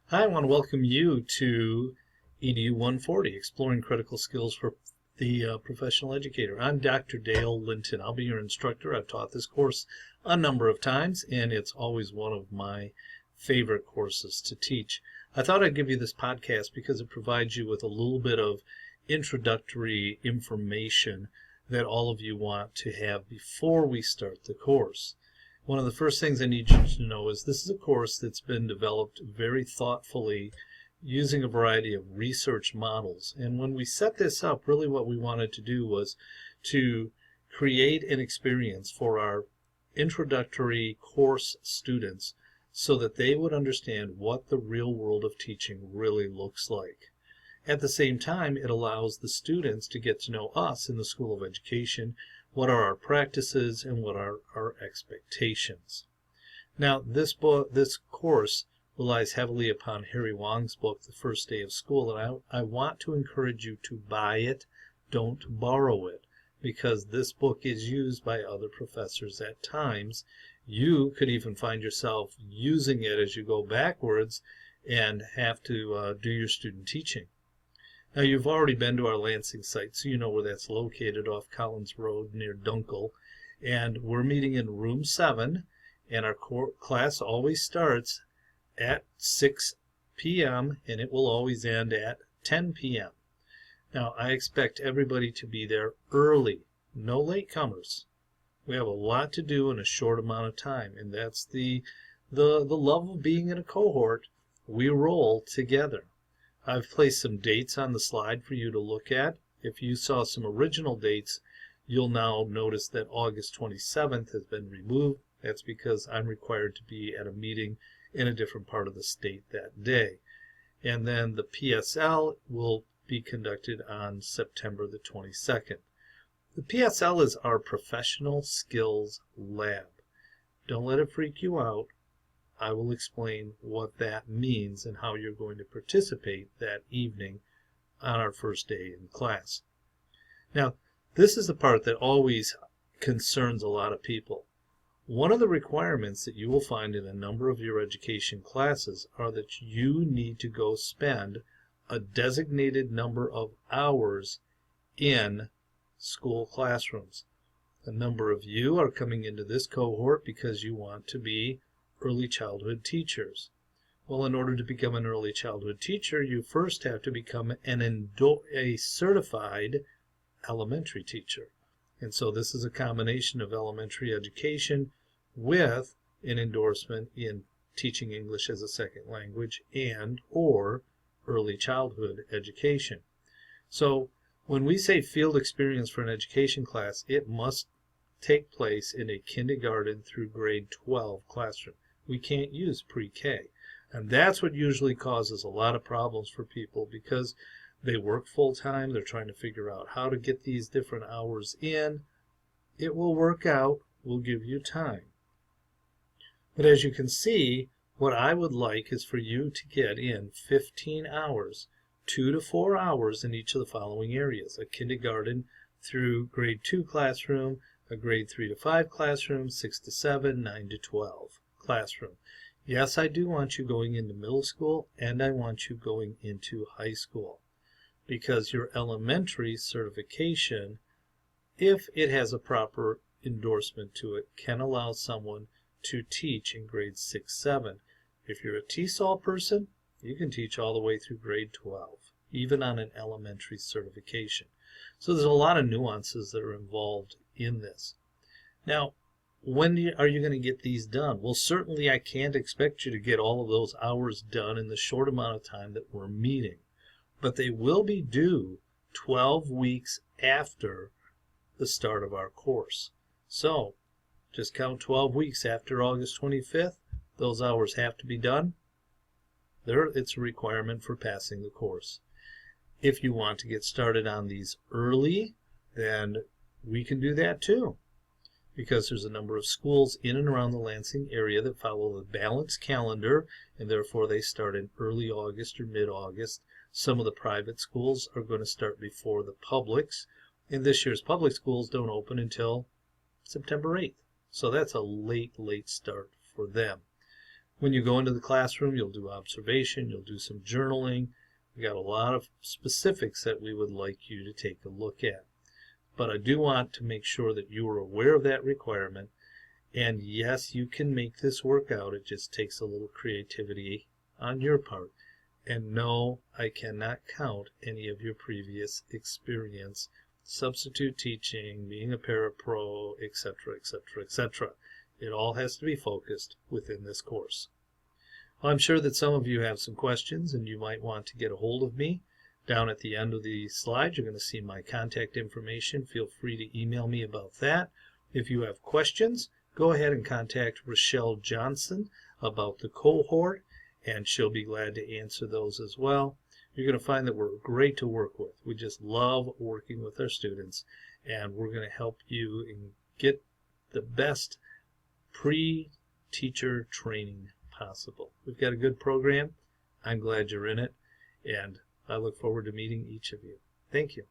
Hi, I want to welcome you to EDU 140, Exploring Critical Skills for the Professional Educator. I'm Dr. Dale Linton. I'll be your instructor. I've taught this course a number of times, and it's always one of my favorite courses to teach. I thought I'd give you this podcast because it provides you with a little bit of introductory information that all of you want to have before we start the course. One of the first things I need you to know is this is a course that's been developed very thoughtfully using a variety of research models. And when we set this up, really what we wanted to do was to create an experience for our introductory course students so that they would understand what the real world of teaching really looks like. At the same time, it allows the students to get to know us in the School of Education, what are our practices, and what are our expectations. Now, this course relies heavily upon Harry Wong's book, The First Day of School, and I want to encourage you to buy it, don't borrow it, because this book is used by other professors at times. You could even find yourself using it as you go backwards and have to do your student teaching. Now, you've already been to our Lansing site, so you know where that's located off Collins Road near Dunkel. And we're meeting in room 7, and our class always starts at 6 p.m., and it will always end at 10 p.m. Now, I expect everybody to be there early, no latecomers. We have a lot to do in a short amount of time, and that's the love of being in a cohort. We roll together. I've placed some dates on the slide for you to look at. If you saw some original dates, you'll now notice that August 27th has been removed. That's because I'm required to be at a meeting in a different part of the state that day. And then the PSL will be conducted on September the 22nd. The PSL is our Professional Skills Lab. Don't let it freak you out. I will explain what that means and how you're going to participate that evening on our first day in class. Now, this is the part that always concerns a lot of people. One of the requirements that you will find in a number of your education classes are that you need to go spend a designated number of hours in school classrooms. A number of you are coming into this cohort because you want to be early childhood teachers. Well, in order to become an early childhood teacher, you first have to become a certified elementary teacher. And so this is a combination of elementary education with an endorsement in teaching English as a second language and or early childhood education. So when we say field experience for an education class, it must take place in a kindergarten through grade 12 classroom. We can't use pre-K. And that's what usually causes a lot of problems for people because they work full-time. They're trying to figure out how to get these different hours in. It will work out. We'll give you time. But as you can see, what I would like is for you to get in 15 hours, 2 to 4 hours in each of the following areas. A kindergarten through grade 2 classroom, a grade 3 to 5 classroom, 6 to 7, 9 to 12 classroom. Yes, I do want you going into middle school, and I want you going into high school, because your elementary certification, if it has a proper endorsement to it, can allow someone to teach in grades 6, 7. If you're a TESOL person, you can teach all the way through grade 12, even on an elementary certification. So there's a lot of nuances that are involved in this. Now, when are you going to get these done? Well, certainly I can't expect you to get all of those hours done in the short amount of time that we're meeting. But they will be due 12 weeks after the start of our course. So, just count 12 weeks after August 25th. Those hours have to be done. It's a requirement for passing the course. If you want to get started on these early, then we can do that too, because there's a number of schools in and around the Lansing area that follow the balanced calendar, and therefore they start in early August or mid-August. Some of the private schools are going to start before the publics, and this year's public schools don't open until September 8th. So that's a late start for them. When you go into the classroom, you'll do observation, you'll do some journaling. We got a lot of specifics that we would like you to take a look at. But I do want to make sure that you are aware of that requirement. And yes, you can make this work out. It just takes a little creativity on your part. And no, I cannot count any of your previous experience, substitute teaching, being a parapro, etc., etc., etc. It all has to be focused within this course. Well, I'm sure that some of you have some questions and you might want to get a hold of me. Down at the end of the slide, you're going to see my contact information. Feel free to email me about that. If you have questions, go ahead and contact Rochelle Johnson about the cohort, and she'll be glad to answer those as well. You're going to find that we're great to work with. We just love working with our students, and we're going to help you and get the best pre-teacher training possible. We've got a good program. I'm glad you're in it, and I look forward to meeting each of you. Thank you.